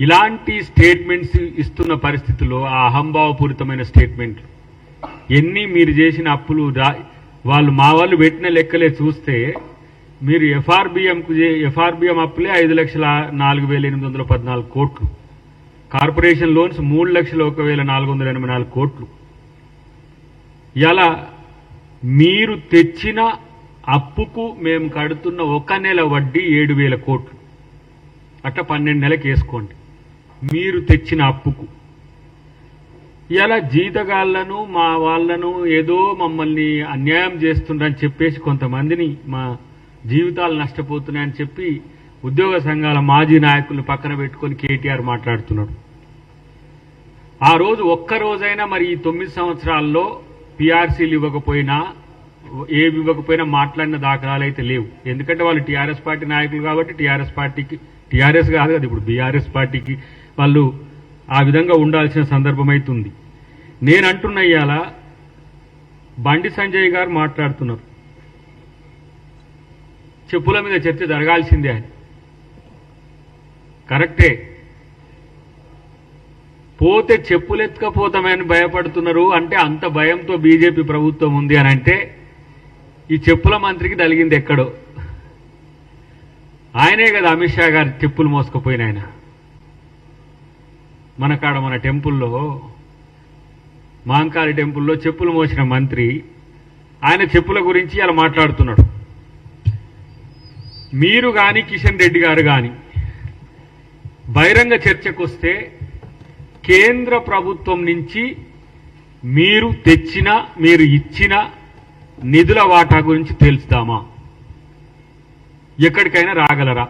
ఇలాంటి స్టేట్మెంట్స్ ఇస్తున్న పరిస్థితుల్లో ఆ అహంభావపూరితమైన స్టేట్మెంట్లు ఎన్ని మీరు చేసిన అప్పులు వాళ్ళు మా వాళ్ళు పెట్టిన లెక్కలే చూస్తే మీరు ఎఫ్ఆర్బిఎం అప్పులే 5,04,814 కోట్లు, కార్పొరేషన్ లోన్స్ 3,01,484 కోట్లు. ఇలా మీరు తెచ్చిన అప్పుకు మేము కడుతున్న ఒక నెల వడ్డీ 7,000 కోట్లు. అట్లా 12 నెలలకు వేసుకోండి మీరు తెచ్చిన అప్పుకు. ఇలా జీతగాళ్లను మా వాళ్లను ఏదో మమ్మల్ని అన్యాయం చేస్తుండ్రని చెప్పేసి కొంతమందిని మా జీవితాలు నష్టపోతున్నాయని చెప్పి ఉద్యోగ సంఘాల మాజీ నాయకులను పక్కన పెట్టుకొని కేటీఆర్ మాట్లాడుతున్నాడు. ఆ రోజు ఒక్కరోజైనా మరి ఈ 9 సంవత్సరాల్లో పీఆర్సీలు ఇవ్వకపోయినా ఏవి ఇవ్వకపోయినా మాట్లాడిన దాఖలాలు అయితే లేవు. ఎందుకంటే వాళ్ళు టీఆర్ఎస్ పార్టీ నాయకులు కాబట్టి టీఆర్ఎస్ పార్టీకి, టీఆర్ఎస్ కాదు కదా ఇప్పుడు బీఆర్ఎస్ పార్టీకి వాళ్ళు ఆ విధంగా ఉండాల్సిన సందర్భం అవుతుంది. నేనంటున్న ఇవాళ బండి సంజయ్ గారు మాట్లాడుతున్నారు చెప్పుల మీద చర్చ జరగాల్సిందే అని. కరెక్టే, పోతే చెప్పులెత్తుకపోతామని భయపడుతున్నారు. అంటే అంత భయంతో బీజేపీ ప్రభుత్వం ఉంది అని అంటే ఈ చెప్పుల మంత్రికి తలిగింది ఎక్కడో. ఆయనే కదా అమిత్ షా గారు చెప్పులు మోసుకుపోయిన ఆయన. మన టెంపుల్లో, మహంకాళి టెంపుల్లో చెప్పులు మోసిన మంత్రి ఆయన చెప్పుల గురించి అలా మాట్లాడుతున్నాడు. మీరు కానీ కిషన్ రెడ్డి గారు కానీ బహిరంగ చర్చకు వస్తే కేంద్ర ప్రభుత్వం నుంచి మీరు తెచ్చిన, మీరు ఇచ్చిన నిధుల వాటా గురించి తెలుస్తామా? ఎక్కడికైనా రాగలరా?